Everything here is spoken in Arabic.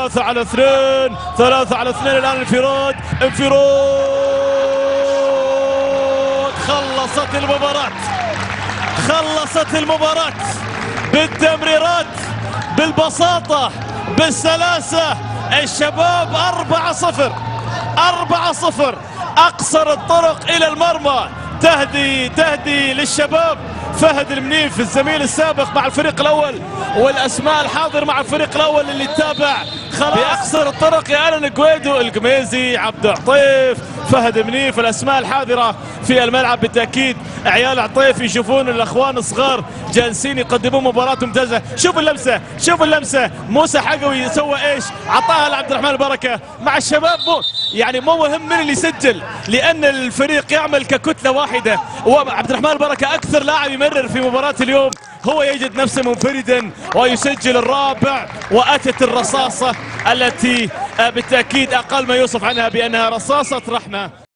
3 على 2. 3 على 2 الآن انفراد. خلصت المباراة. خلصت المباراة بالتمريرات، بالبساطة، بالسلاسة. الشباب 4-0. 4-0. أقصر الطرق إلى المرمى. تهدي للشباب فهد المنيف الزميل السابق مع الفريق الأول، والأسماء الحاضر مع الفريق الأول اللي تتابع خلاص بأقصر الطرق. يا ألان جويدو، القميزي، عبد عطيف، فهد منيف، الأسماء الحاضرة في الملعب. بالتأكيد عيال عطيف يشوفون الأخوان الصغار جالسين يقدمون مباراة ممتازة. شوف اللمسة، شوف اللمسة. موسى حقوي سوى إيش؟ عطاها لعبد الرحمن البركة مع الشباب. يعني مو مهم من اللي يسجل، لأن الفريق يعمل ككتلة واحدة. وعبد الرحمن البركة أكثر لاعب يمرر في مباراة اليوم، هو يجد نفسه منفردا ويسجل الرابع. وأتت الرصاصة التي بالتأكيد أقل ما يوصف عنها بأنها رصاصة رحمة.